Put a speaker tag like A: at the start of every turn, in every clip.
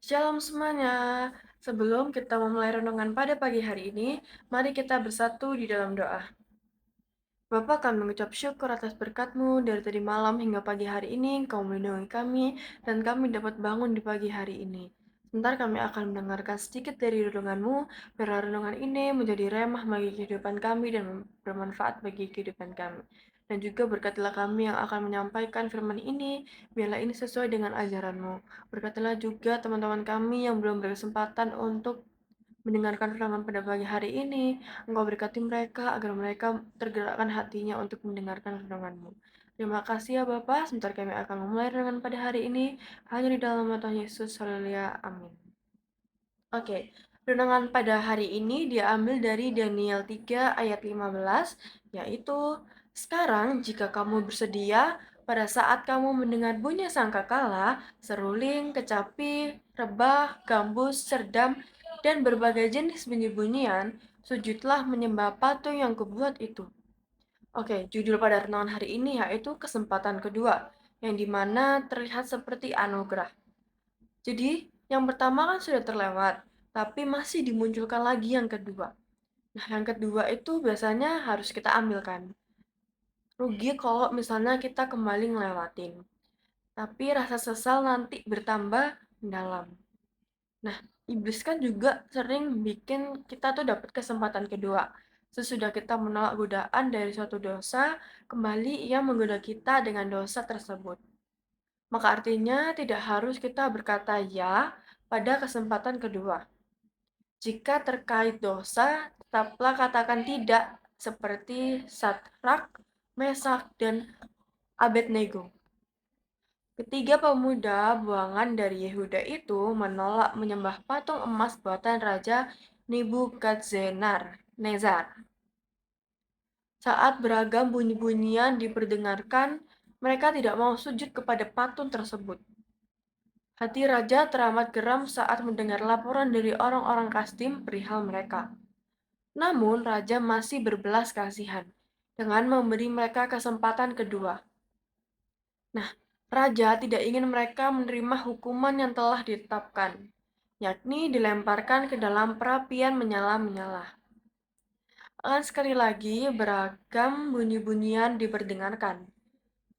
A: Shalom semuanya. Sebelum kita memulai renungan pada pagi hari ini, mari kita bersatu di dalam doa. Bapa, kami mengucap syukur atas berkat-Mu dari tadi malam hingga pagi hari ini, Engkau melindungi kami, dan kami dapat bangun di pagi hari ini. Sebentar kami akan mendengarkan sedikit dari renungan-Mu, biar renungan ini menjadi remah bagi kehidupan kami dan bermanfaat bagi kehidupan kami. Dan juga berkatilah kami yang akan menyampaikan firman ini, biarlah ini sesuai dengan ajaran-Mu. Berkatilah juga teman-teman kami yang belum berkesempatan untuk mendengarkan renungan pada pagi hari ini. Engkau berkati mereka agar mereka tergerakkan hatinya untuk mendengarkan renungan-Mu. Terima kasih ya Bapak, sebentar kami akan memulai renungan pada hari ini. Hanya di dalam nama Tuhan Yesus, haleluya, amin. Oke, renungan pada hari ini diambil dari Daniel 3 ayat 15, yaitu, "Sekarang jika kamu bersedia, pada saat kamu mendengar bunyi sangkakala, seruling, kecapi, rebah, gambus, serdam, dan berbagai jenis bunyi-bunyian, sujudlah menyembah patung yang kubuat itu." Oke, judul pada renungan hari ini yaitu kesempatan kedua, yang dimana terlihat seperti anugerah. Jadi, yang pertama kan sudah terlewat, tapi masih dimunculkan lagi yang kedua. Nah, yang kedua itu biasanya harus kita ambilkan. Rugi kalau misalnya kita kembali ngelewatin. Tapi rasa sesal nanti bertambah mendalam. Nah, iblis kan juga sering bikin kita tuh dapat kesempatan kedua. Sesudah kita menolak godaan dari suatu dosa, kembali ia menggoda kita dengan dosa tersebut. Maka artinya tidak harus kita berkata ya pada kesempatan kedua. Jika terkait dosa, tetaplah katakan tidak, seperti Sadrak, Mesak, dan Abednego. Ketiga pemuda buangan dari Yehuda itu menolak menyembah patung emas buatan Raja Nebukadnezar. Saat beragam bunyi-bunyian diperdengarkan, mereka tidak mau sujud kepada patung tersebut. Hati raja teramat geram saat mendengar laporan dari orang-orang Kasdim perihal mereka. Namun, raja masih berbelas kasihan dengan memberi mereka kesempatan kedua. Nah, raja tidak ingin mereka menerima hukuman yang telah ditetapkan, yakni dilemparkan ke dalam perapian menyala-menyala. Akan sekali lagi, beragam bunyi-bunyian diperdengarkan.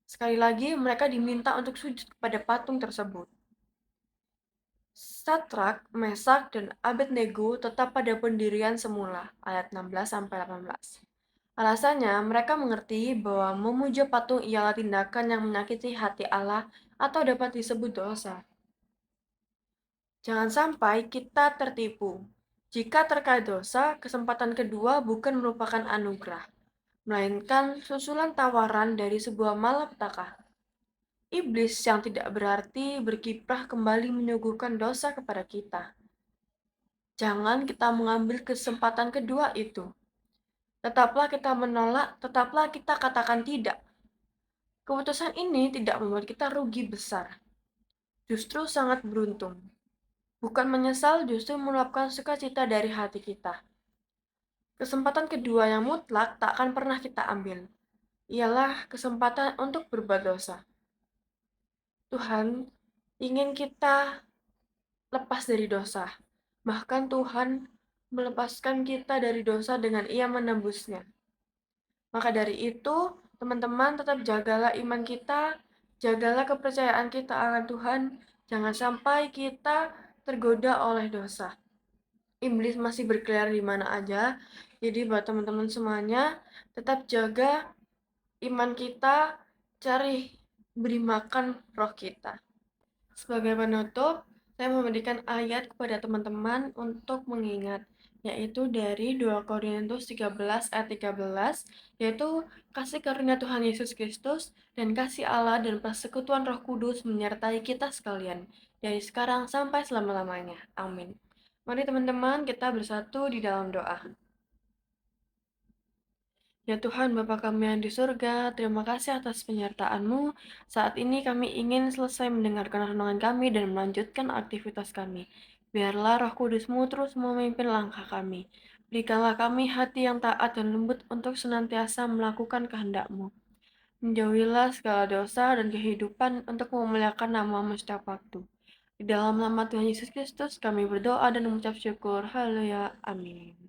A: Sekali lagi, mereka diminta untuk sujud kepada patung tersebut. Sadrak, Mesak, dan Abednego tetap pada pendirian semula, ayat 16-18. Alasannya, mereka mengerti bahwa memuja patung ialah tindakan yang menyakiti hati Allah atau dapat disebut dosa. Jangan sampai kita tertipu. Jika terkait dosa, kesempatan kedua bukan merupakan anugerah, melainkan susulan tawaran dari sebuah malapetaka. Iblis yang tidak berarti berkiprah kembali menyuguhkan dosa kepada kita. Jangan kita mengambil kesempatan kedua itu. Tetaplah kita menolak, tetaplah kita katakan tidak. Keputusan ini tidak membuat kita rugi besar, justru sangat beruntung. Bukan menyesal, justru meluapkan sukacita dari hati kita. Kesempatan kedua yang mutlak tak akan pernah kita ambil. Ialah kesempatan untuk berbuat dosa. Tuhan ingin kita lepas dari dosa. Bahkan Tuhan melepaskan kita dari dosa dengan Ia menembusnya. Maka dari itu, teman-teman tetap jagalah iman kita, jagalah kepercayaan kita akan Tuhan, jangan sampai kita tergoda oleh dosa. Iblis masih berkeliaran di mana aja, jadi buat teman-teman semuanya, tetap jaga iman kita, cari beri makan roh kita. Sebagai penutup, saya memberikan ayat kepada teman-teman untuk mengingat, yaitu dari 2 Korintus 13 ayat 13, yaitu kasih karunia Tuhan Yesus Kristus dan kasih Allah dan persekutuan Roh Kudus menyertai kita sekalian, dari sekarang sampai selama-lamanya. Amin. Mari teman-teman kita bersatu di dalam doa. Ya Tuhan, Bapa kami yang di surga, terima kasih atas penyertaan-Mu. Saat ini kami ingin selesai mendengarkan renungan kami dan melanjutkan aktivitas kami. Biarlah Roh Kudus-Mu terus memimpin langkah kami. Berikanlah kami hati yang taat dan lembut untuk senantiasa melakukan kehendak-Mu. Menjauhilah segala dosa dan kehidupan untuk memuliakan nama-Mu setiap waktu. Di dalam nama Tuhan Yesus Kristus, kami berdoa dan mengucap syukur. Haleluya. Amin.